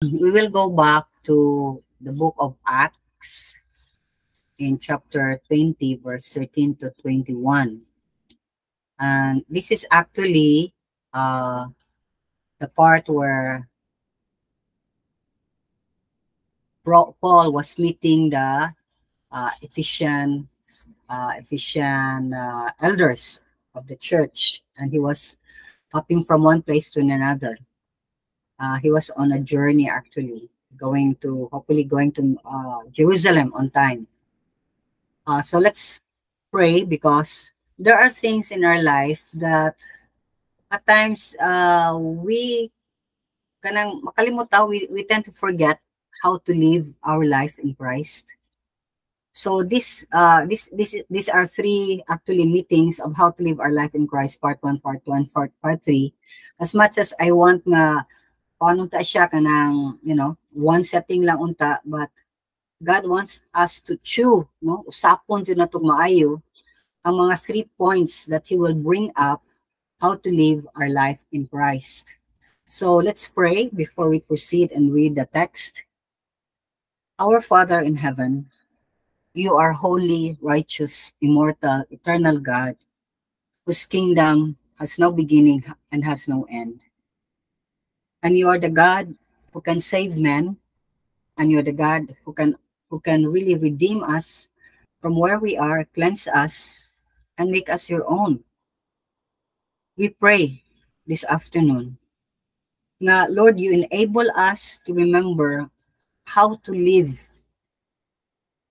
We will go back to the book of Acts in chapter 20, verse 13 to 21. And this is actually uh, the part where Paul was meeting the Ephesian elders of the church, and he was hopping from one place to another. He was on a journey actually, hopefully going to Jerusalem on time. So let's pray, because there are things in our life that at times we kanang makalimutan, we tend to forget how to live our life in Christ. So these are three actually meetings of how to live our life in Christ, part 1, part 2, and part 3. As much as I want na paano ta siya kanang, one setting lang unta, but God wants us to chew, no? Usapon jud natong maayo ang mga 3 points that He will bring up how to live our life in Christ. So let's pray before we proceed and read the text. Our Father in heaven, you are holy, righteous, immortal, eternal God, whose kingdom has no beginning and has no end. And you are the God who can save men, and you're the God who can really redeem us from where we are, cleanse us, and make us your own. We pray this afternoon na, Lord, you enable us to remember how to live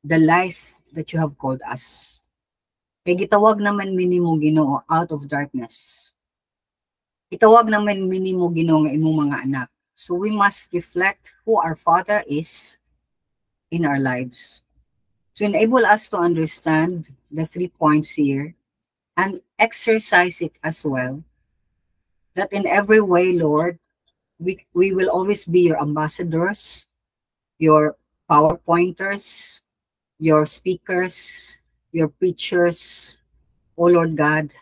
the life that you have called us. Kaya gitawag naman minimo Ginoo out of darkness. Itawag naman minimo Ginoo nga imong mga anak. So we must reflect who our Father is in our lives. To enable us to understand the 3 points here and exercise it as well, that in every way, Lord, we will always be your ambassadors, your PowerPointers, your speakers, your preachers, oh Lord God,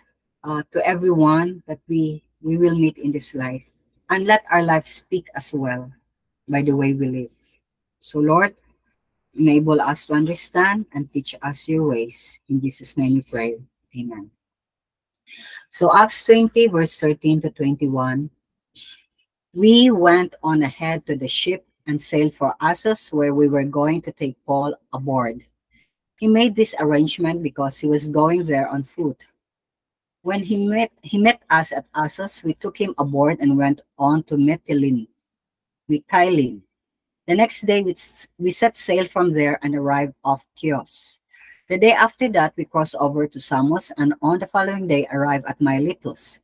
to everyone that we will meet in this life. And let our life speak as well by the way we live. So Lord, enable us to understand and teach us your ways. In Jesus' name we pray. Amen. So Acts 20, verse 13 to 21. We went on ahead to the ship and sailed for Assos, where we were going to take Paul aboard. He made this arrangement because he was going there on foot. When he met us at Assos, we took him aboard and went on to Mytilene. The next day, we set sail from there and arrived off Chios. The day after that, we crossed over to Samos, and on the following day, arrived at Miletus.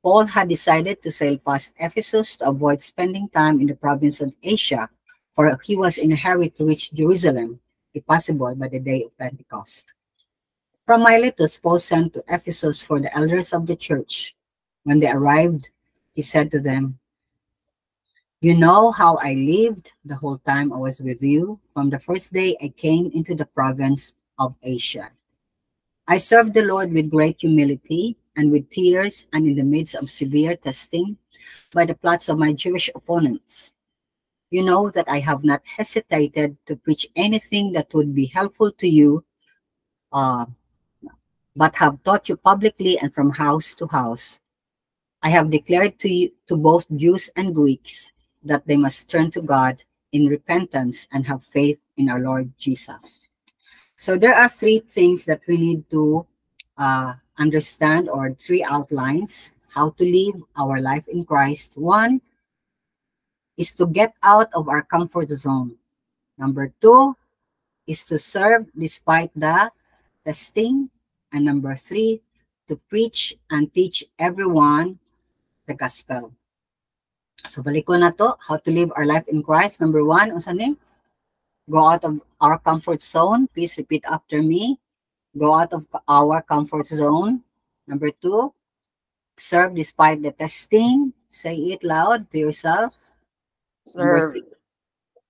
Paul had decided to sail past Ephesus to avoid spending time in the province of Asia, for he was in a hurry to reach Jerusalem, if possible, by the day of Pentecost. From Miletus, Paul sent to Ephesus for the elders of the church. When they arrived, he said to them, "You know how I lived the whole time I was with you, from the first day I came into the province of Asia. I served the Lord with great humility and with tears, and in the midst of severe testing by the plots of my Jewish opponents. You know that I have not hesitated to preach anything that would be helpful to you, uh, but have taught you publicly and from house to house. I have declared to both Jews and Greeks that they must turn to God in repentance and have faith in our Lord Jesus." So there are 3 things that we need to understand, or 3 outlines, how to live our life in Christ. 1 is to get out of our comfort zone. Number 2 is to serve despite the testing. And number 3, to preach and teach everyone the gospel. So balik ko na to, how to live our life in Christ. Number 1, unsa ni? Go out of our comfort zone. Please repeat after me. Go out of our comfort zone. Number 2, serve despite the testing. Say it loud to yourself. Number Serve 3,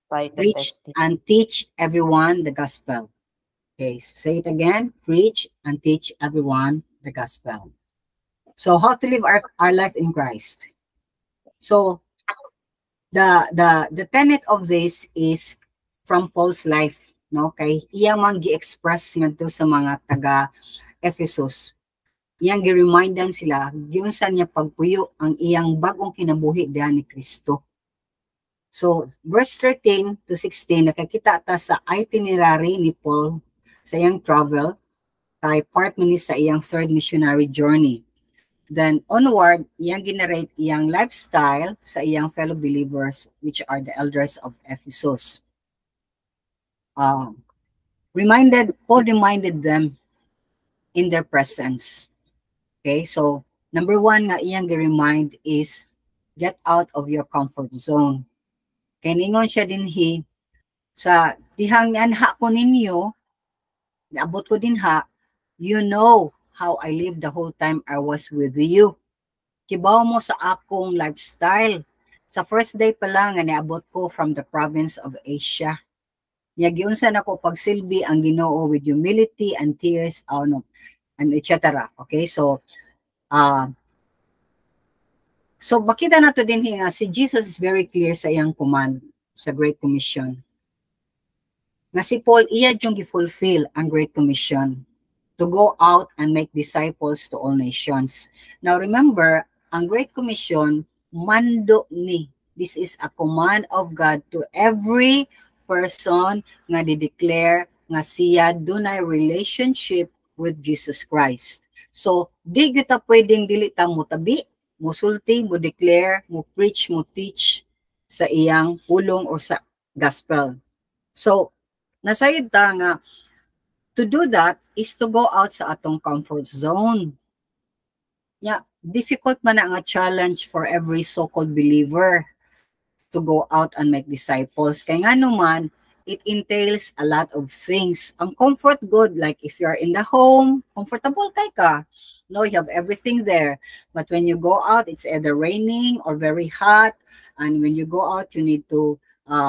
by the preach testing. and teach everyone the gospel. Okay, say it again. Preach and teach everyone the gospel. So how to live our life in Christ. So The tenet of this is from Paul's life, no, kay iya man gi-express ngadto sa mga taga Ephesus. Iyang gi-remindan sila giunsa niya pagpuyo ang iyang bagong kinabuhi diha ni Kristo. So verse 13 to 16 nakakita ta sa itinerary ni Paul sa iyang travel kay part man ni sa iyang third missionary journey. Then onward, iyang generate iyang lifestyle sa iyang fellow believers, which are the elders of Ephesus. Paul reminded them in their presence. Okay, so number one nga iyang remind is get out of your comfort zone. Kaya ningon siya dinhi sa dihang nianha ko ninyo, naabot ko din ha, you know how I lived the whole time I was with you. Kibaw mo sa akong lifestyle. Sa first day pa lang, niabot ko from the province of Asia. Giunsa na ko pagsilbi ang Ginoo with humility and tears, and etc. Okay, so makita nato din nga si Jesus is very clear sa iyang command sa Great Commission. Nga si Paul iya yung gi-fulfill ang Great Commission to go out and make disciples to all nations. Now remember, ang Great Commission, mando ni. This is a command of God to every person nga di-declare nga siya dunay relationship with Jesus Christ. So, di kita pwedeng dili ta mo tabi, mo sulti, mo declare, mo preach, mo teach sa iyang pulong o sa gospel. So, nasayod ta nga to do that is to go out sa atong comfort zone. Yeah, difficult man nga challenge for every so-called believer to go out and make disciples. Kaya nga naman, it entails a lot of things. Ang comfort good, like if you're in the home, comfortable kay ka. No, you have everything there. But when you go out, it's either raining or very hot. And when you go out, you need to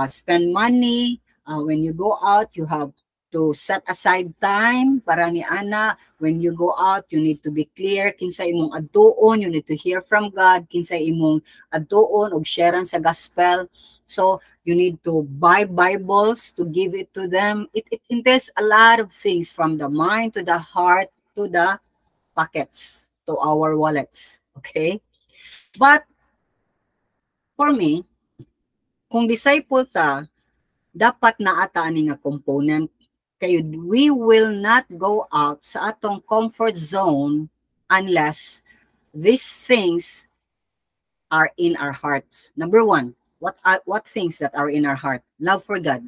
spend money. When you go out, you have to set aside time para ni ana. When you go out, you need to be clear kinsa imong adtuon, you need to hear from God kinsa imong adtuon og sharean sa gospel. So you need to buy Bibles to give it to them. It entails a lot of things, from the mind to the heart to the pockets, to our wallets. Okay, but for me, kung disciple ta, dapat naata ani nga component. Kayo, we will not go out sa atong comfort zone unless these things are in our hearts. Number one, what things that are in our heart? Love for God.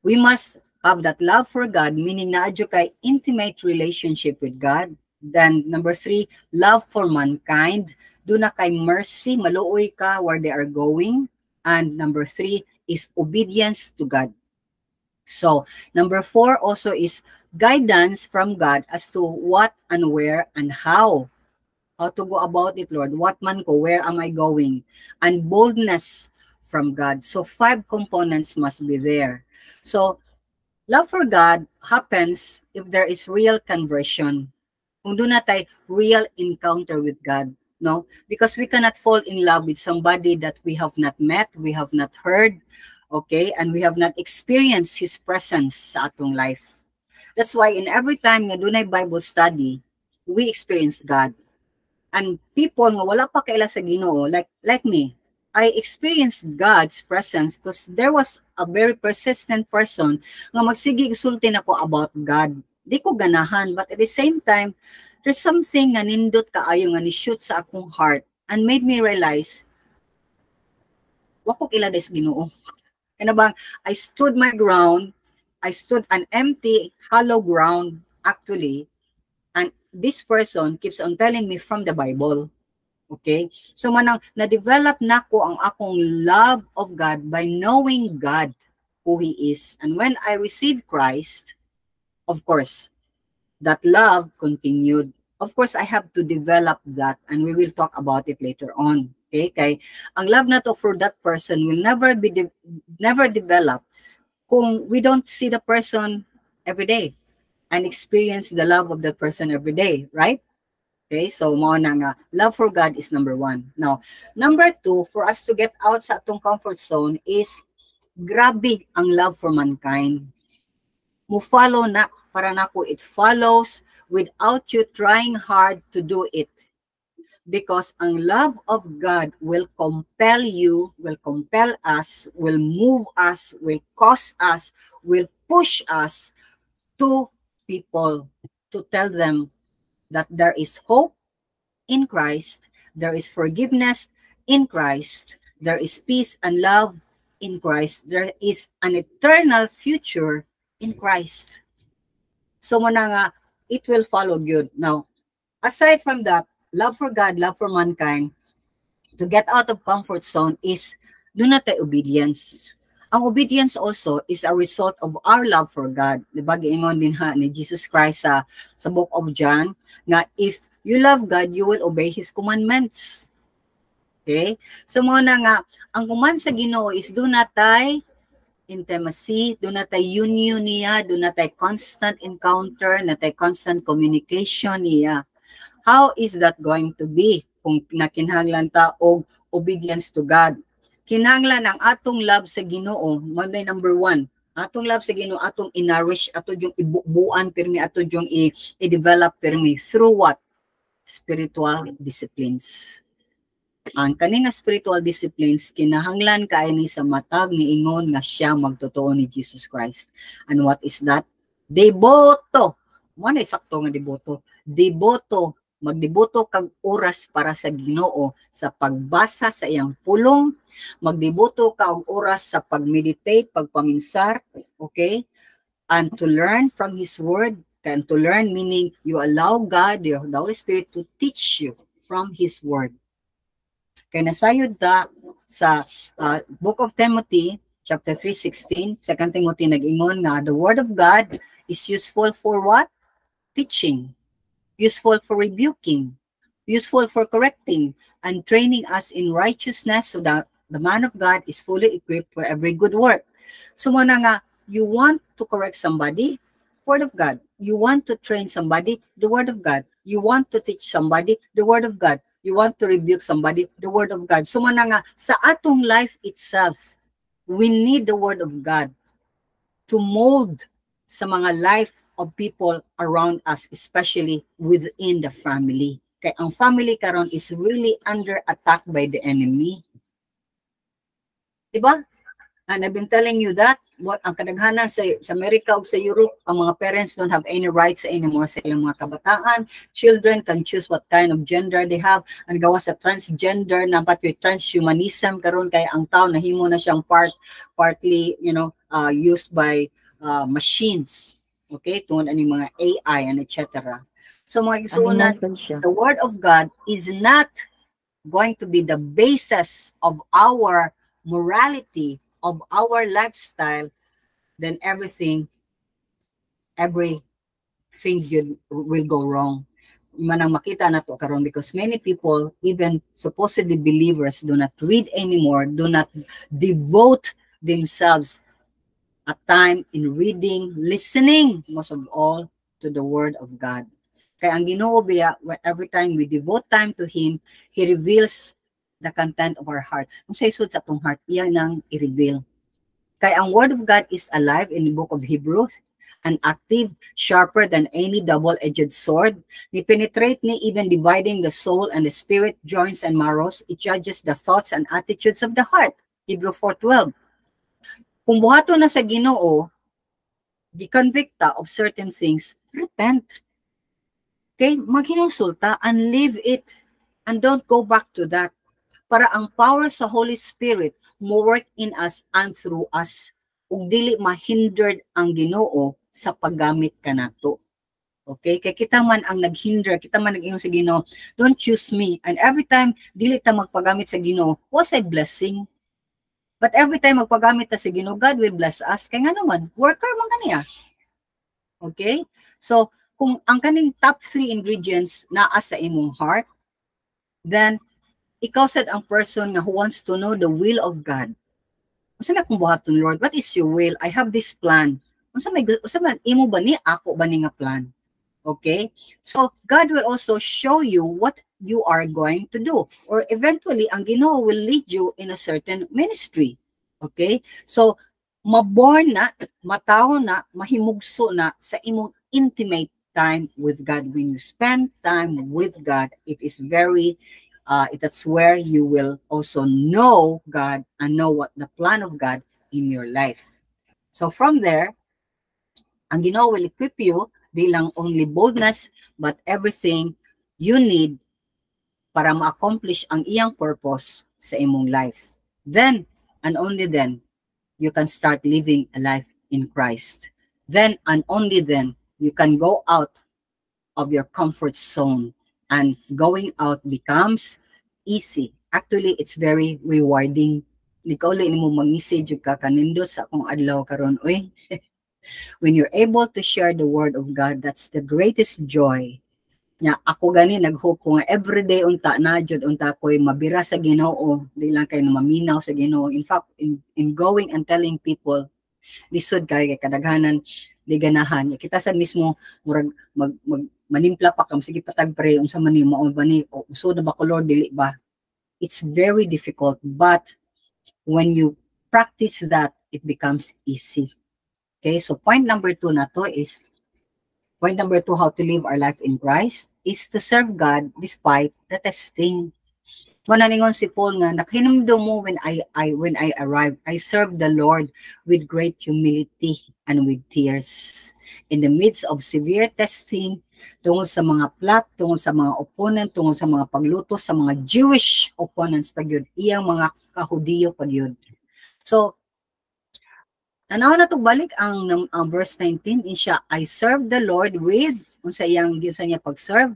We must have that love for God, meaning na adyo kay intimate relationship with God. Then number three, love for mankind. Do na kay mercy, maluoy ka where they are going. And number three is obedience to God. So, number four also is guidance from God as to what and where and how. How to go about it, Lord. What man ko, where am I going? And boldness from God. So, 5 components must be there. So, love for God happens if there is real conversion. Kung doon na tayo real encounter with God. No? Because we cannot fall in love with somebody that we have not met, we have not heard, okay, and we have not experienced His presence sa atong life. That's why in every time nga dunay Bible study, we experience God. And people nga wala pa kaila sa Ginoo, like me, I experienced God's presence because there was a very persistent person nga magsige isulti nako about God. Di ko ganahan, but at the same time, there's something nga nindot kaayo nga ni-shoot sa akong heart and made me realize, wako kilala sa Ginoo. Kaya bang, I stood my ground, I stood an empty, hollow ground, actually, and this person keeps on telling me from the Bible. Okay? So manang, na-develop na ko ang akong love of God by knowing God, who He is. And when I received Christ, of course, that love continued. Of course, I have to develop that, and we will talk about it later on. Okay, kay ang love na to for that person will never develop kung we don't see the person every day and experience the love of that person every day, right? Okay, so mo na nga, love for God is number 1. Now, number 2, for us to get out sa atong comfort zone is, grabe ang love for mankind. Mo follow na, para nako it follows without you trying hard to do it. Because ang love of God will compel you, will compel us, will move us, will cause us, will push us to people, to tell them that there is hope in Christ, there is forgiveness in Christ, there is peace and love in Christ, there is an eternal future in Christ. So muna nga, it will follow good. Now, aside from that, love for God, love for mankind, to get out of comfort zone is, do not obedience. Ang obedience also is a result of our love for God. Diba, giingon din ha ni Jesus Christ sa book of John, nga if you love God, you will obey His commandments. Okay? So muna nga, ang command sa Ginoo is, do not tayo intimacy, do not tayo union niya, do not tayo constant encounter, na tayo constant communication niya. How is that going to be kung nakinahanglan ta og obedience to God? Kinahanglan ang atong love sa Ginoo, may number 1. Atong love sa Ginoo, atong inarish, ato yung ibubuan pirmi, ato yung i-develop pirmi through what? Spiritual disciplines. Ang kaning spiritual disciplines kinahanglan kay ni sa matag ni ingon nga siya magtotoo ni Jesus Christ. And what is that? Deboto. Mo na sakto nga deboto. Deboto, magdeboto kag oras para sa Ginoo sa pagbasa sa iyang pulong, magdeboto ka og oras sa pagmeditate, pagpaminsar, okay? And to learn from His Word, and to learn meaning you allow God, the Holy Spirit, to teach you from His Word. Kaya nasayod ta sa Book of Timothy, chapter 3:16, 2 Timothy nag-ingon nga, the Word of God is useful for what? Teaching, useful for rebuking, useful for correcting, and training us in righteousness so that the man of God is fully equipped for every good work. So muna nga, you want to correct somebody, Word of God. You want to train somebody, the Word of God. You want to teach somebody, the Word of God. You want to rebuke somebody, the Word of God. So muna nga, sa atong life itself, we need the Word of God to mold sa mga life of people around us, especially within the family. Kaya ang family karon is really under attack by the enemy. Diba? And I've been telling you that what ang kadaghanan sa America o sa Europe, ang mga parents don't have any rights anymore sa ilang mga kabataan. Children can choose what kind of gender they have. Ang gawa sa transgender, napat yung transhumanism karon kay ang tao nahimo na siyang partly, used by machines. Okay? Tungod ani mga AI and etc. So mga igsuunan, the Word of God is not going to be the basis of our morality, of our lifestyle, then everything will go wrong. Manang makita na to karon because many people, even supposedly believers, do not read anymore, do not devote themselves a time in reading, listening, most of all, to the Word of God. Kaya ang Ginoo biya, every time we devote time to Him, He reveals the content of our hearts. Kung sa isod sa atong heart, iyan nang i-reveal. Kaya ang Word of God is alive in the book of Hebrews, and active, sharper than any double-edged sword. Ni penetrate ni even dividing the soul and the spirit, joints and marrows. It judges the thoughts and attitudes of the heart. Hebrews 4:12. Kung buhato na sa Ginoo, di-convicta of certain things, repent. Okay? Maghinulsulta and leave it. And don't go back to that. Para ang power sa Holy Spirit mo work in us and through us. Ug dili mahindered ang Ginoo sa paggamit kanato. Okay? Kaya kita man ang naghinder, kita man nag-ingon sa Ginoo, don't use me. And every time dili ta magpagamit sa Ginoo, was a blessing. But every time magpagamit ta sa Ginoo, God will bless us. Kaya nga naman, worker man kaniya. Okay? So, kung ang kaning top 3 ingredients naa sa imong heart, then ikaw sad ang person nga who wants to know the will of God. Unsa na kung buhaton, Lord, what is your will? I have this plan. Unsa man imo ba ni ako ba ni nga plan? Okay? So, God will also show you what you are going to do. Or eventually, ang Ginoo will lead you in a certain ministry. Okay? So, maborn na, mataw na, mahimugso na sa imong intimate time with God. When you spend time with God, it is very, that's where you will also know God and know what the plan of God in your life. So from there, ang Ginoo will equip you, di lang only boldness, but everything you need para ma-accomplish ang iyang purpose sa imong life. Then, and only then, you can start living a life in Christ. Then, and only then, you can go out of your comfort zone, and going out becomes easy. Actually, it's very rewarding. Ikaw lang mo mag-message ka kanindot sa akong adlaw karon, oy. When you're able to share the word of God, that's the greatest joy. Nya ako gani naghope ko nga everyday unta na jud unta ko'y mabira sa Ginoo, di lang kay maminaw sa Ginoo. In fact, in going and telling people, lisod kay kadaghanan di ganahan. Kita sad mismo murag manimpla pa kam sige patag pre unsa man ni mao ba ni usod na ba ko Lord dili ba. It's very difficult, but when you practice that, it becomes easy. Okay, so point number 2 na to is, point number 2, how to live our life in Christ is to serve God despite the testing. Manalingon si Paul nga, nakinamdo mo when I arrived, I served the Lord with great humility and with tears. In the midst of severe testing, tungkol sa mga plot, tungkol sa mga opponent, tungkol sa mga pagluto, sa mga Jewish opponents pag yun, iyang mga kahudiyo pag yun. So, tanaw na to balik ang verse 19, siya, I serve the Lord with, unsa iyang ginsa niya pag-serve,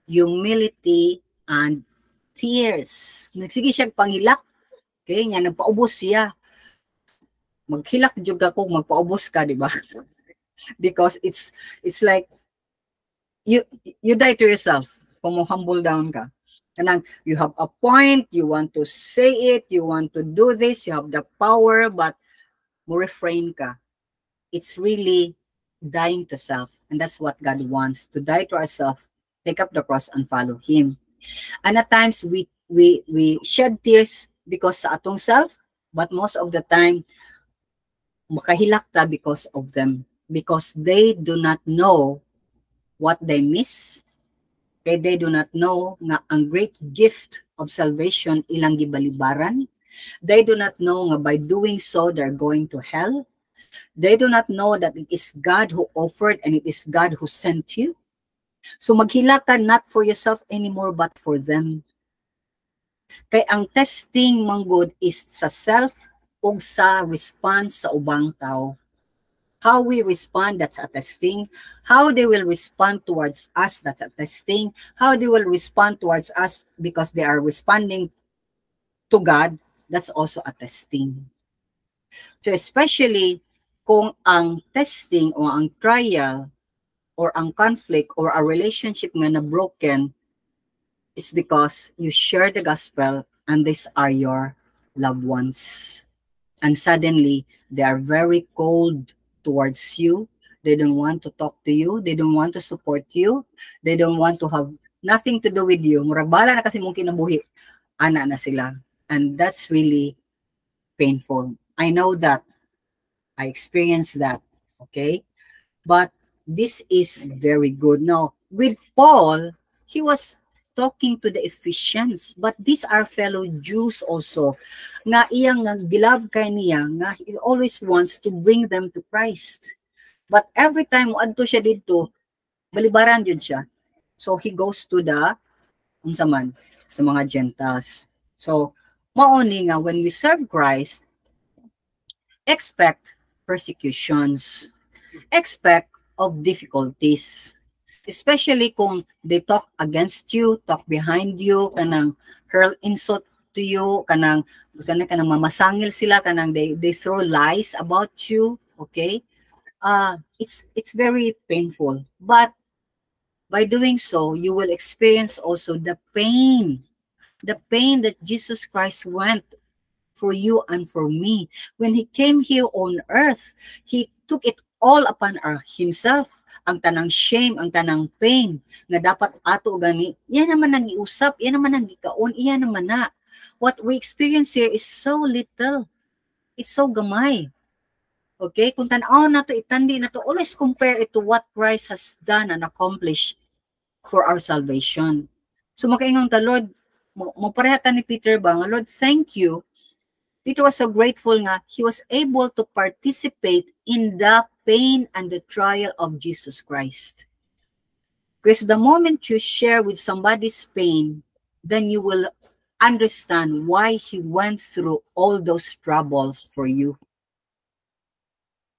humility and tears. Nagsige siya panghilak. Okay, nga nagpaubos siya. Maghilak jud ako, magpaubos ka, di ba? Because it's like you die to yourself kung mo humble down ka. Kanang you have a point, you want to say it, you want to do this, you have the power, but mo refrain ka. It's really dying to self, and that's what God wants, to die to ourselves, take up the cross and follow Him. And at times we shed tears because sa atong self, but most of the time makahilak ta because of them, because they do not know what they miss. They do not know nga ang great gift of salvation ilang gibalibaran. They do not know nga by doing so they're going to hell. They do not know that it is God who offered and it is God who sent you. So maghila ka not for yourself anymore but for them. Kay ang testing manggod is sa self ug sa response sa ubang tao. How we respond, that's a testing. How they will respond towards us, that's a testing. How they will respond towards us because they are responding to God, that's also a testing. So especially kung ang testing o ang trial or ang conflict or a relationship nga na broken is because you share the gospel and these are your loved ones. And suddenly, they are very cold towards you. They don't want to talk to you. They don't want to support you. They don't want to have nothing to do with you. Murag bala na kasi mong kinabuhi. Ana na sila. And that's really painful. I know that. I experienced that. Okay? But this is very good. Now, with Paul, he was talking to the Ephesians, but these are fellow Jews also, nga iyang nagbilab kay niya, nga he always wants to bring them to Christ. But every time adto siya dito, balibaran yun siya. So he goes to the, unsa man, sa mga Gentiles. So, mauni nga, when we serve Christ, expect persecutions, expect of difficulties. Especially kung they talk against you, talk behind you, kanang hurl insult to you, kanang mamasangil sila, kanang they throw lies about you, okay? It's very painful. But by doing so, you will experience also the pain that Jesus Christ went for you and for me. When he came here on earth, he took it all upon himself, ang tanang shame, ang tanang pain, nga dapat ato gani, yan naman nag-iusap, yan naman nag-ikaon, yan naman na. What we experience here is so little. It's so gamay. Okay? Kung tanaw na to, itandi na to, always compare it to what Christ has done and accomplished for our salvation. So makaingon ka, Lord, mo parehata ni Peter ba, nga, Lord, thank you. Peter was so grateful nga, he was able to participate in the pain and the trial of Jesus Christ. Because the moment you share with somebody's pain, then you will understand why he went through all those troubles for you.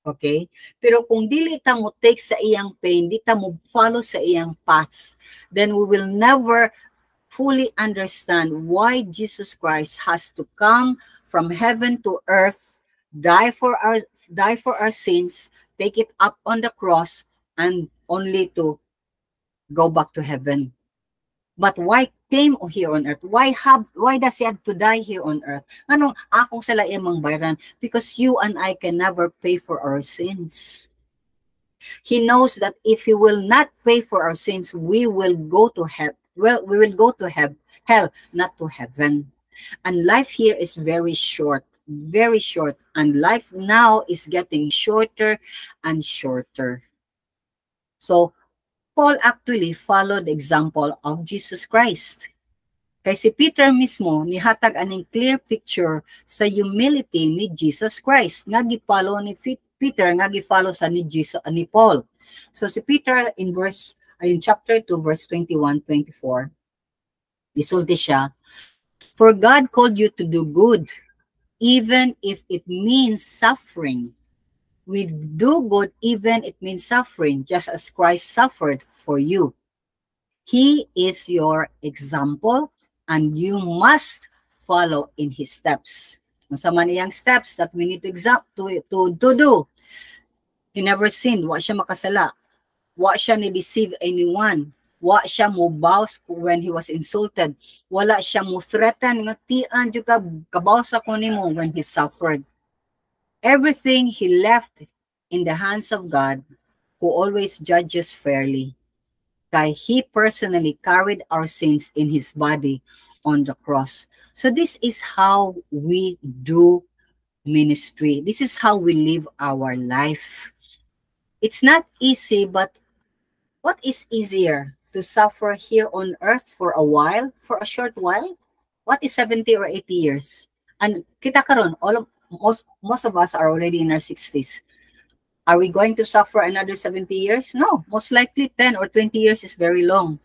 Okay? Pero kung dili ta mo take sa iyang pain, di ta mo follow sa iyang path, then we will never fully understand why Jesus Christ has to come from heaven to earth, die for our sins, take it up on the cross, and only to go back to heaven. But why came here on earth? Why does he have to die here on earth? Anong akong sala imang bayaran? Because you and I can never pay for our sins. He knows that if he will not pay for our sins, we will go to hell. Well, we will go to hell, not to heaven. And life here is very short, and life now is getting shorter and shorter. So Paul actually followed the example of Jesus Christ. Kay si Peter mismo nihatag aning clear picture sa humility ni Jesus Christ nga gipollow ni Peter, nga gipollow sa ni Paul. So si Peter in chapter 2 verse 21-24, isulti siya, "For God called you to do good, even if it means suffering. We do good even it means suffering, just as Christ suffered for you. He is your example, and you must follow in his steps." Sa man iyang steps that we need to do. He never sinned. Wa siya makasala. Wa siya ni-deceive anyone. Wa siya mo bows when he was insulted. Wala siya mo threaten nga tian jud ka kabaws ako nimo when he suffered. Everything he left in the hands of God, who always judges fairly. Kay he personally carried our sins in his body on the cross. So this is how we do ministry. This is how we live our life. It's not easy, but what is easier? To suffer here on earth for a while, for a short while? What is 70 or 80 years? And kita karon, most of us are already in our 60s. Are we going to suffer another 70 years? No, most likely 10 or 20 years is very long.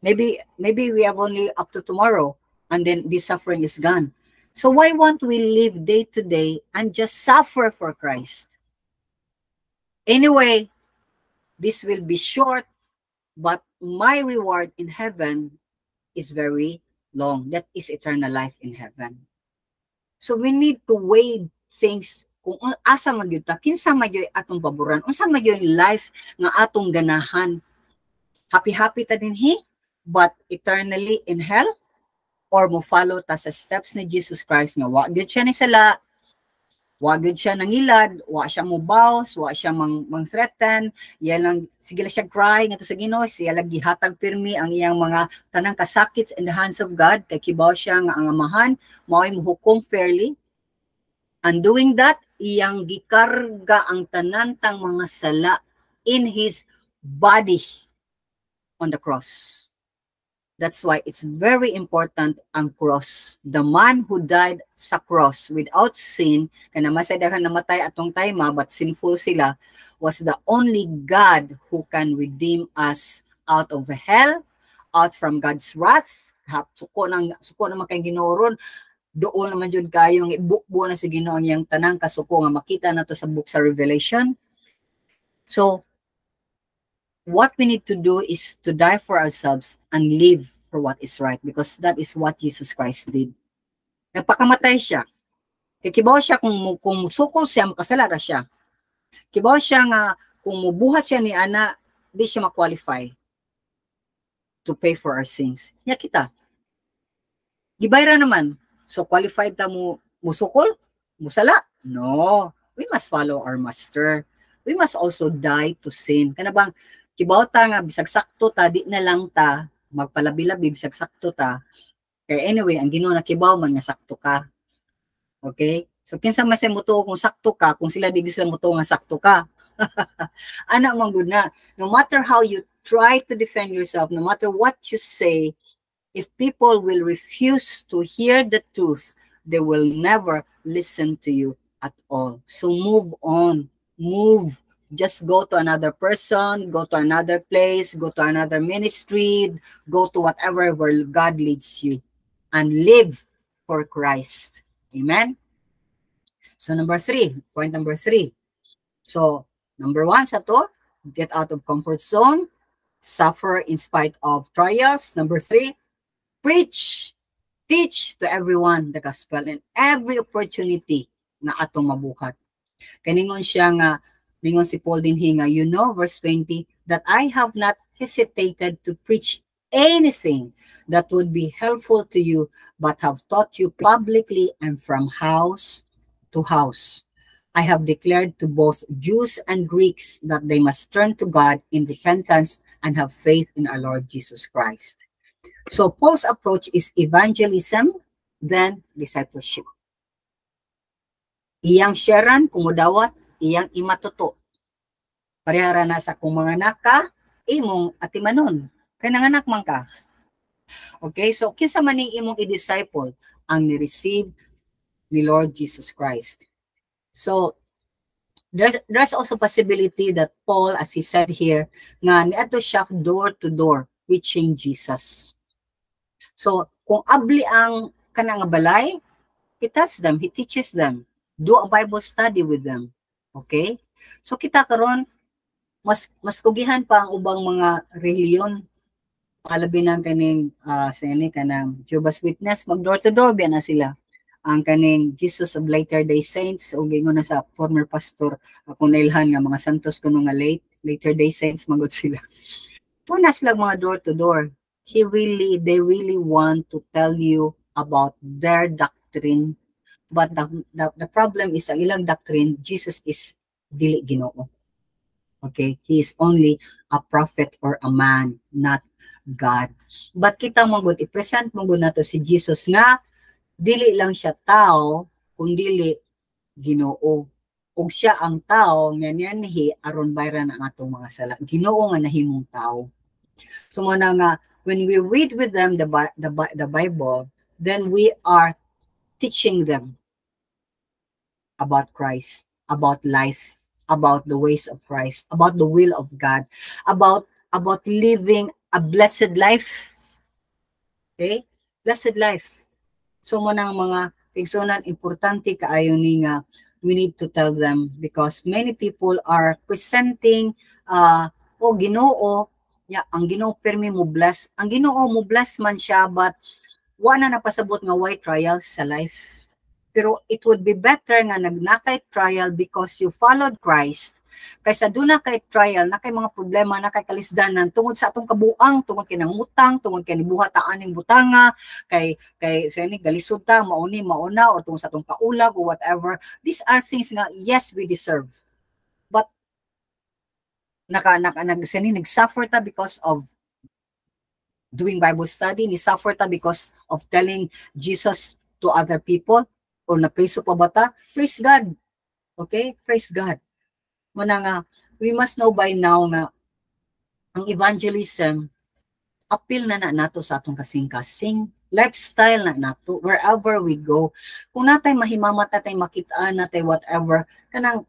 Maybe we have only up to tomorrow, and then this suffering is gone. So why won't we live day to day and just suffer for Christ? Anyway, this will be short, but my reward in heaven is very long. That is eternal life in heaven. So we need to weigh things kung asa magyud ta, kinsa magyoy atong paboran, unsa magyoy life nga atong ganahan. Happy ta dinhi, but eternally in hell, or mo follow ta sa steps ni Jesus Christ nga wa gyud siya ni sala, wa gyud siya nangilad, wa siya mo bows, wa siya mang threaten, iya lang sige siya cry ngadto sa Ginoo, siya lang gihatag pirmi ang iyang mga tanang kasakits in the hands of God, kay kibaw siya nga ang amahan mao'y mohukom fairly. And doing that, iyang gikarga ang tanantang mga sala in his body on the cross. That's why it's very important ang cross. The man who died sa cross without sin, kana masaydahan namatay atong tayma, but sinful sila, was the only God who can redeem us out of hell, out from God's wrath. Suko na makay Ginoo, doon naman yun kayo ng ibukbo na sa Ginoo ang iyang tanang kasuko nga makita na to sa book sa Revelation. So, what we need to do is to die for ourselves and live for what is right, because that is what Jesus Christ did. Nagpakamatay siya. Kibaw siya kung sukol siya, makasala na siya. Kibaw siya nga kung mubuhat siya ni ana, di siya ma-qualify to pay for our sins. Nya kita. Gibayra naman. So qualified ta mo musukol? Musala? No. We must follow our master. we must also die to sin. Kana bang kibaw ta nga bisag sakto ta di na lang ta magpalabi-labi bisag sakto ta. Kaya anyway, ang Ginoo nakibaw man nga sakto ka. Okay? So kinsa man say mutuo kung sakto ka, kung sila di sila mutuo nga sakto ka. Anak man gud na. No matter how you try to defend yourself, no matter what you say, if people will refuse to hear the truth, they will never listen to you at all. So move on. Move. Just go to another person, go to another place, go to another ministry, go to whatever where God leads you, and live for Christ. Amen? So point number 3. So number 1 sa to, get out of comfort zone, suffer in spite of trials. Number 3, preach, teach to everyone the gospel in every opportunity na atong mabuhat. Kaningon siya nga, ningon si Paul din hinga, you know, verse 20, that I have not hesitated to preach anything that would be helpful to you, but have taught you publicly and from house to house. I have declared to both Jews and Greeks that they must turn to God in repentance and have faith in our Lord Jesus Christ. So Paul's approach is evangelism, then discipleship. Iyang sharan kung udawat, iyang imatuto. Parehara na sa kung mga naka, imong atimanon. Kaya nanganak man ka. Okay, so kinsa man ning imong i-disciple ang ni-receive ni Lord Jesus Christ. So there's also possibility that Paul, as he said here, nga niadto siya door to door preaching Jesus. So kung abli ang kanang balay, he tells them, he teaches them, do a Bible study with them. Okay? So kita karon mas kugihan pa ang ubang mga reliyon, palabi ng kaning kanang Jehovah's Witness, mag door to door biya na sila. Ang kaning Jesus of Latter-day Saints, o gingon na sa former pastor akong nailhan nga mga santos kuno nga Latter-day Saints magod sila. Puna sila mga door to door. They really want to tell you about their doctrine, but the problem is ang ilang doctrine, Jesus is dili Ginoo. Okay, he is only a prophet or a man, not God. But kita mo gud i-present mo gud nato si Jesus nga dili lang siya tao, kundi Ginoo. Ug siya ang tao nga niyanhi aron bayran ang atong mga sala. Ginoo nga nahimong tao. So mo na nga when we read with them the Bible, then we are teaching them about Christ, about life, about the ways of Christ, about the will of God, about living a blessed life. Okay? Blessed life. So mo nang mga pigsunan importante kaayo ni nga we need to tell them, because many people are presenting Ginoo, ang Ginoo permi mo bless. Ang Ginoo mo bless man siya, but wala na napasabot nga why trials sa life. Pero it would be better nga nagnakay trial because you followed Christ, kaysa doon na kay trial, na kay mga problema, na kay kalisdanan, tungod sa atong kabuang, tungod kay nang utang, tungod kay nibuhat aning butanga, kay sa ni galisod ta, mauna, o tungod sa atong kaulag, or whatever. These are things nga, yes, we deserve. But, nag-suffer ta because of doing Bible study, ni-suffer ta because of telling Jesus to other people, o na-praise pa ba ta? Praise God. Okay? Praise God. Muna nga, we must know by now nga ang evangelism, appeal na nato sa atong kasing-kasing, lifestyle na nato, wherever we go. Kung natay mahimamat natay makitaan natay whatever, kanang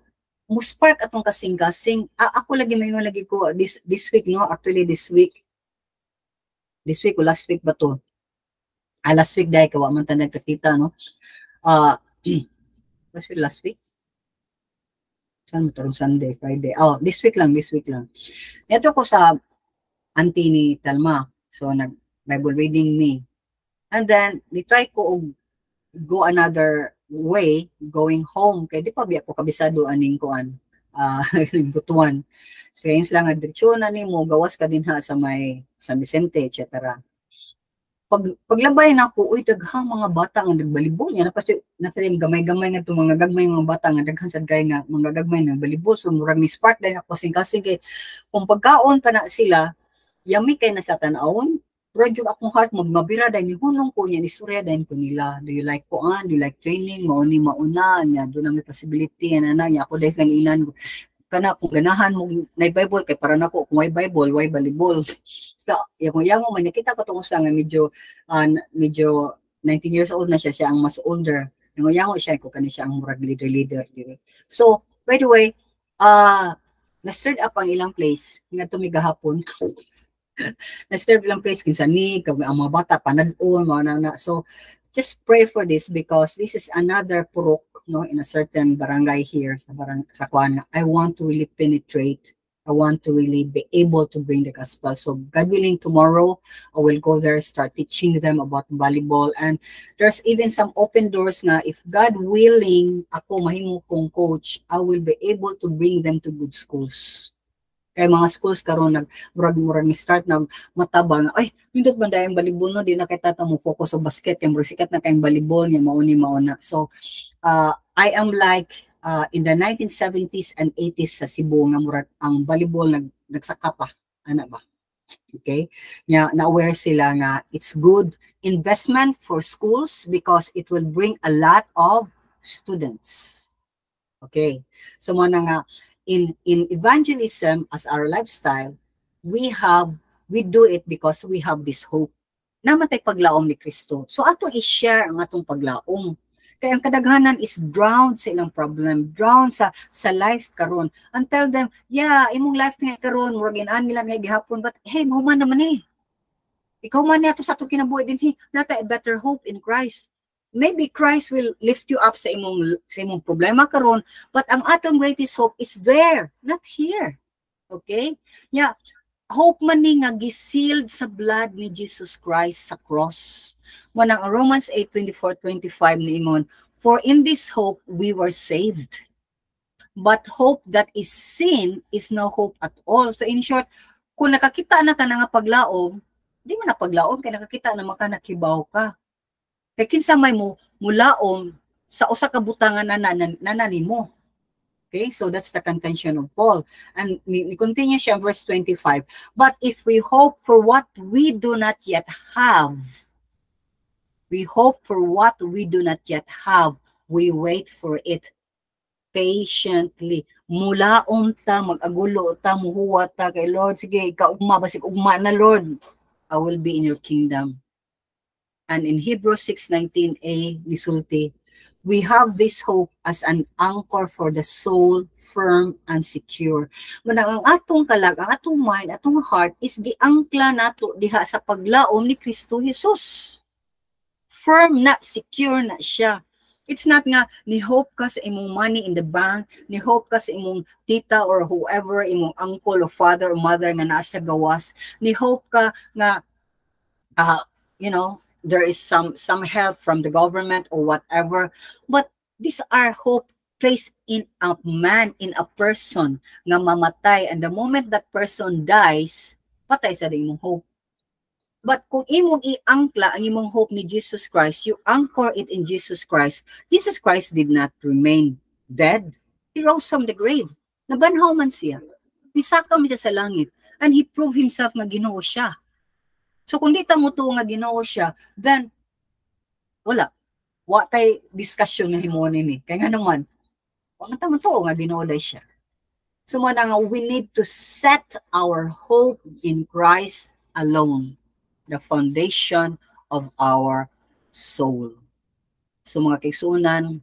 muspark atong kasing-kasing. Ako lagi may lagi ko this week, no? Actually this week o last week ba to? Last week dahil kawa man tayo nagkakita, no? Last week? Saan mo tarong Sunday, Friday? This week lang. Ito ko sa auntie ni Talma. So, nag-Bible reading me. And then, try ko go another way, going home. Kaya di pa biya ko kabisado aning kuan, butuan. So, yun sila nga, diretsyo na ni mo, gawas ka din ha sa San Vicente, etc. paglabay na ako, uy, daghang mga bata nga nagbalibol niya, napasayang gamay-gamay nga itong mga gagmay mga bata nga daghan sad kay nga mga gagmay nga balibol, so murag ni spark din ako kasing kay kung pagkaon pa na sila, yami kay na sa tanawon, pero yung akong heart magmabira dahil ni hunong ko niya, ni surya dahil ko nila, do you like kuan, do you like training, mauni mauna, niya, doon ang possibility, yan na niya, ako dahil lang inan, kana kung ganahan mo na Bible kay para nako kung may Bible why volleyball so yang man nakita ko tong usa nga medyo 19 years old na siya ang mas older yang siya ko kani siya ang murag leader dire. So by the way na-stirred up ang ilang place nga tumigahapon na-stirred ilang place kinsa ni kag ang mga bata panad-on na so just pray for this because this is another purok no in a certain barangay here sa Kuan. I want to really penetrate. I want to really be able to bring the gospel. So God willing, tomorrow I will go there, start teaching them about volleyball. And there's even some open doors nga. If God willing, ako mahimo kong coach, I will be able to bring them to good schools. Kaya mga schools karon murag ni start na matabang ay nindot man dayang volleyball no di na kay tata mo focus sa basket kay murag sikat na kay volleyball nga mauna. So I am like in the 1970s and 80s sa Cebu nga murag ang volleyball nagsaka pa ana ba. Okay? Na-aware sila nga it's good investment for schools because it will bring a lot of students. Okay? So mo na nga in evangelism as our lifestyle, we do it because we have this hope. Namatay paglaom ni Kristo. So atong i-share ang atong paglaom. Kaya ang kadaghanan is drowned sa ilang problem, drowned sa life karon. And tell them, yeah, imong life nga karon, murag inaan nila nga gihapon, but hey, mahuman naman eh. Ikaw man niya to sa atong kinabuhi din, hey, nata a better hope in Christ. Maybe Christ will lift you up sa imong problema karon, but ang atong greatest hope is there, not here. Okay? Yeah, hope man ni nga gisealed sa blood ni Jesus Christ sa cross. Manang Romans 8:24-25 ni ingon, for in this hope we were saved. But hope that is seen is no hope at all. So in short, kung nakakita na ka na nga paglaom, di man na paglaom kay nakakita na makanakibaw ka. Kaya kinsa may mulaom sa usa ka butangan na nimo. Okay, so that's the contention of Paul. And we continue siya verse 25. But if we hope for what we do not yet have, we wait for it patiently. Mulaom ta, mag-agulo ta, muhuwa ta kay Lord. Sige, ikaw ugma, basig ugma na Lord. I will be in your kingdom. And in Hebrews 6:19a, nisulti, we have this hope as an anchor for the soul, firm and secure. Manang ang atong kalag, ang atong mind, atong heart is giangkla nato diha sa paglaom ni Kristo Jesus. Firm na, secure na siya. It's not nga ni hope ka sa imong money in the bank, ni hope ka sa imong tita or whoever, imong uncle or father or mother nga nasa gawas, ni hope ka nga you know, there is some help from the government or whatever, but these are hope placed in a man, in a person nga mamatay, and the moment that person dies, patay sa imong hope. But kung imong iangkla ang imong hope ni Jesus Christ, you anchor it in Jesus Christ. Jesus Christ did not remain dead. He rose from the grave. Nabanhaw man siya. Misakam siya sa langit. And he proved himself nga Ginoo siya. So kung di ta mo to nga Ginoo siya, then wala. Wa tay discussion na himonin ni. Kaya nga naman, wa ta mo to nga Ginoo day siya. So mo nga we need to set our hope in Christ alone, the foundation of our soul. So mga kaigsuonan,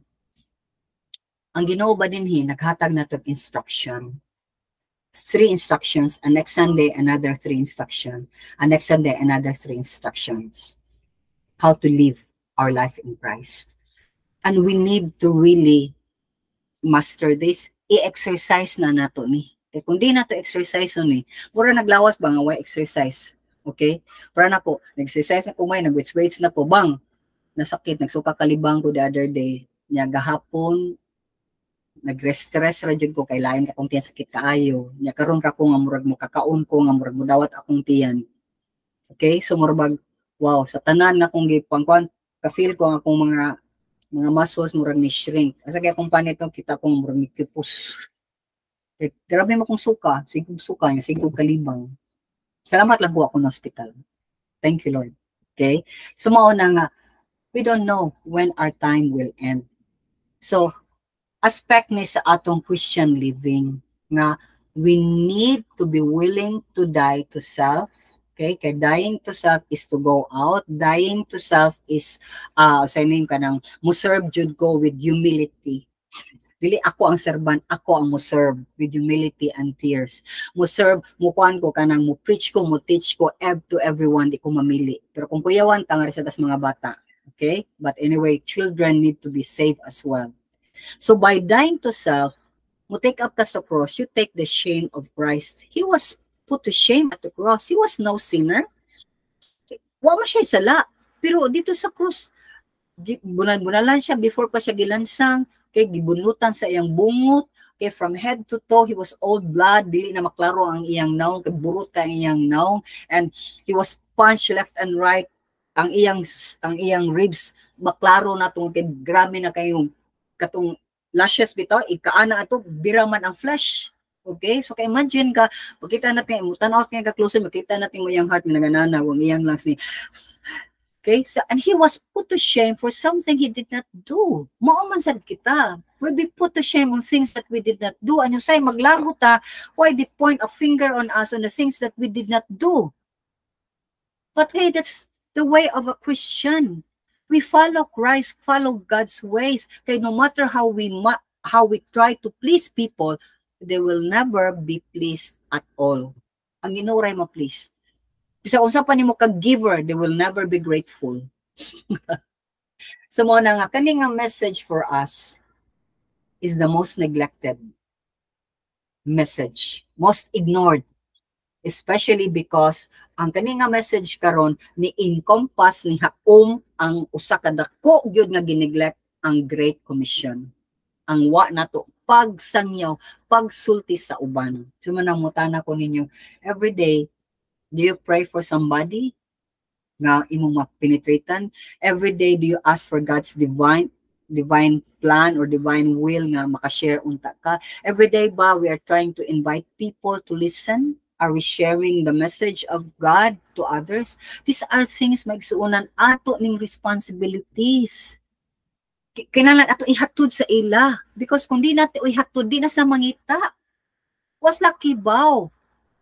ang Ginoo ba dinhi naghatag nato instruction. 3 instructions, and next Sunday, another 3 instructions, and next Sunday, another 3 instructions. How to live our life in Christ. And we need to really master this. I-exercise na nato ni. Eh, kung di nato exercise ni, mura naglawas ba nga way exercise? Okay? Para na ko, nag-exercise na ko may, nag-weights na ko, bang, nasakit, nagsuka kalibang ko the other day, niya gahapon, nagre-stress ra jud ko kay lain akong tiyan sakit kaayo nya karon ra ko nga murag mo kakaon ko nga murag mo dawat akong tiyan. Okay, so murag Wow, sa tanan na kong gipangkuan, ka-feel ko ang akong mga muscles murag ni shrink. Asa kaya kung panito kita kong murag ni kipus. Grabe mo kong suka niya, sigog kalibang. Salamat lang ko ako ng hospital. Thank you, Lord. Okay? So, mauna nga, we don't know when our time will end. So, aspect ni sa atong Christian living nga we need to be willing to die to self. Okay? Kaya dying to self is to go out. Dying to self is, sa name ka ng, muserve jud ko with humility. Dili ako ang servant, ako ang mo-serve with humility and tears. Mo-serve, mukuan ko kanang mo-preach ko, mo-teach ko to everyone, di ko mamili. Pero kung kuyawan, tangari sa tas mga bata. Okay? But anyway, children need to be safe as well. So by dying to self, mo take up ka sa cross, you take the shame of Christ. He was put to shame at the cross. He was no sinner. Wa man siya sala. Pero dito sa cross, bulan-bunalan siya before pa siya gilansang. Okay, gibunutan sa iyang bungot. Okay, from head to toe, he was all blood. Dili na maklaro ang iyang naong. Burot ka ang iyang naong. And he was punched left and right. Ang iyang ribs, maklaro na itong, grabe na kayong katong lashes bitaw, ikaana ato, biraman ang flesh. Okay, so kay imagine ka, makita natin, tanaw ka ka-closer, makita natin mo yung heart na naganana, ang iyang lungs ni. Okay, so, and he was put to shame for something he did not do. Mao sad kita. We'll be put to shame on things that we did not do. And you say, maglago ta, why they point a finger on us on the things that we did not do? But hey, that's the way of a Christian. We follow Christ, follow God's ways. Okay, no matter how we try to please people, they will never be pleased at all. Ang Ginoo ray ma-please. Bisa unsa pa nimo kag-giver, they will never be grateful. So mo na nga kani nga message for us is the most neglected message, most ignored, especially because ang kani nga message karon ni encompass ni haom ang usa ka dako gyud nga gineglect ang Great Commission. Ang wa nato pagsangyaw, pagsulti sa uban. So manang mutana ko ninyo, every day do you pray for somebody nga imong mapenetratan? Every day do you ask for God's divine plan or divine will nga makashare unta ka? Every day ba we are trying to invite people to listen? Are we sharing the message of God to others? These are things maigsuunan ato ning responsibilities. Kinahanglan ato ihatod sa ila because kung di natin ihatod, di na sa mangita. Was lucky baw.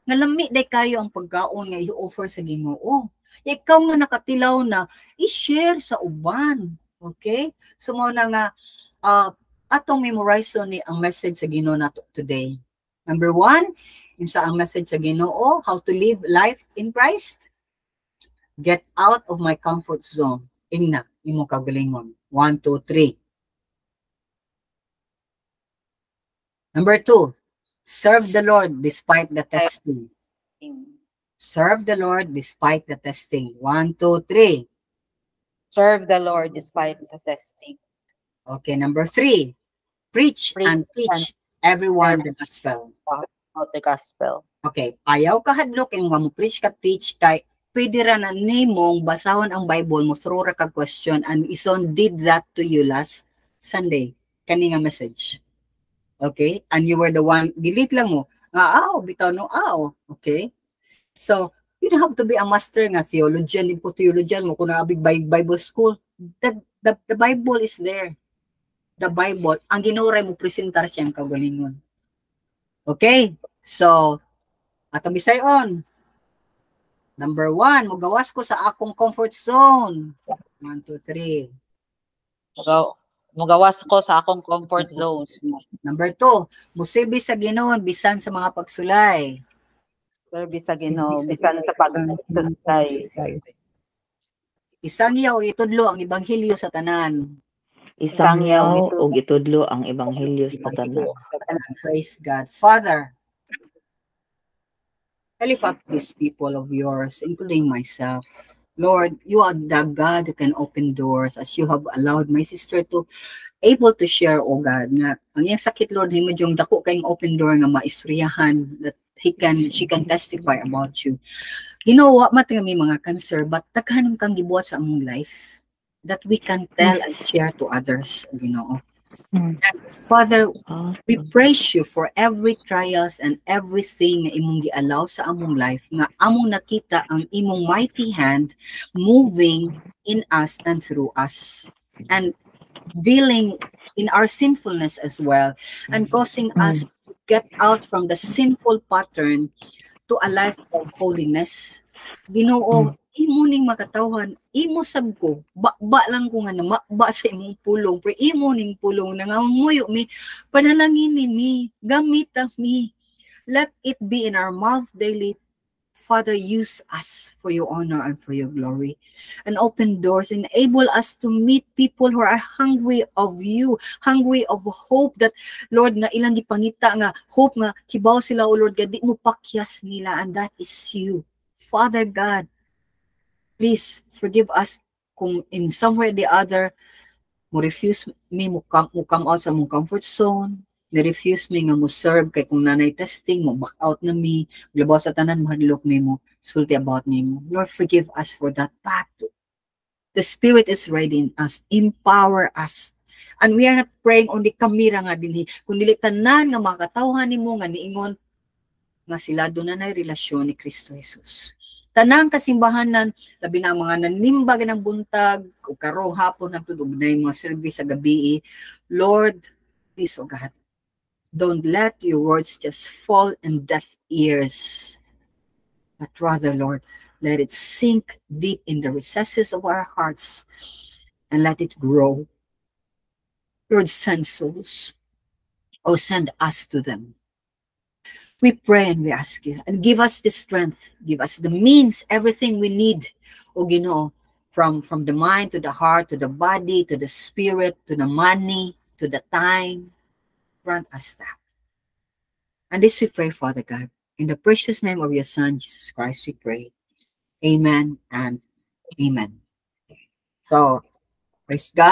Nalami day kayo ang pagkaon nga i-offer sa Ginoo. Ikaw nga nakatilaw na i-share sa uban. Okay? So mo na nga atong memorize ni ang message sa Ginoo nato today. Number 1, yung sa ang message sa Ginoo, how to live life in Christ. Get out of my comfort zone. Ingna, imo kagalingon. 1, 2, 3. Number 2, serve the Lord despite the testing. Serve the Lord despite the testing. 1, 2, 3. Serve the Lord despite the testing. Okay, number 3. Preach and teach everyone the gospel. About the gospel. Okay, ayaw ka hadlok yung mo preach ka teach kay pwede ra na nimong basahon ang Bible mo throw ra ka question and Ison did that to you last Sunday. Kani nga message. Okay? And you were the one, delete lang mo. Bitaw no, okay? So, you don't have to be a master nga theologian, po theologian mo, kung naabig Bible school. The Bible is there. The Bible, ang ginuray mo, presentar siyang kagalingon. Okay? So, ato bisayon. Number 1, mugawas ko sa akong comfort zone. 1, 2, 3. Mugawas ko sa akong comfort zone. Number 2, musibi sa Ginoo bisan sa mga pagsulay. Serbi sa Ginoo bisan sa pagsulay. Isangyaw itudlo ang ebanghelyo sa tanan. Isangyaw og itudlo ang ebanghelyo sa tanan. Praise God. Father, I lift up these people of yours, including myself. Lord, you are the God who can open doors as you have allowed my sister to able to share, oh God, na ang iyang sakit, Lord, himo yung dako kayong open door nga maistoryahan that she can testify about you. You know what, matami mga cancer, but taghanong kang gibuhat sa among life that we can tell and share to others, Ginoo. And Father, we praise you for every trials and everything nga imong giallow sa among life, nga among nakita ang imong mighty hand moving in us and through us, and dealing in our sinfulness as well, and causing us to get out from the sinful pattern to a life of holiness. Ginoo, imo ning makatawhan, imo sab ko, ba lang ko nga na sa imong pulong, pero imo ning pulong na nga muyo mi, panalangin mi, gamita mi. Let it be in our mouth daily. Father, use us for your honor and for your glory, and open doors, enable us to meet people who are hungry of you, hungry of hope, that Lord, nga ilang gipangita nga hope nga kibaw sila, o Lord, di mo pakyas nila, and that is you. Father God, please forgive us kung in some way or the other mo refuse me mo come out sa mong comfort zone, na-refuse me nga mo serve, kay kung nanay testing mo back out na me, labaw sa tanan mahadlok me mo, sulti about me mo. Lord, forgive us for that. But the Spirit is ready in us, empower us, and we are not praying only kamira nga dinhi, kundi tanan nga makatawhan nimo nga niingon nga sila doon na relasyon ni Kristo Jesus. Tanang kasimbahanan, labi na mga nanimba ng buntag, o karong hapon ang tudog na yung mga service sa gabi, Lord, please, oh God, don't let your words just fall in deaf ears, but rather, Lord, let it sink deep in the recesses of our hearts and let it grow. Lord, send souls, or send us to them. We pray and we ask you, and give us the strength, give us the means, everything we need, O Ginoo, from the mind to the heart, to the body, to the spirit, to the money, to the time. Grant us that. And this we pray, Father God, in the precious name of your Son, Jesus Christ, we pray. Amen and amen. So, praise God.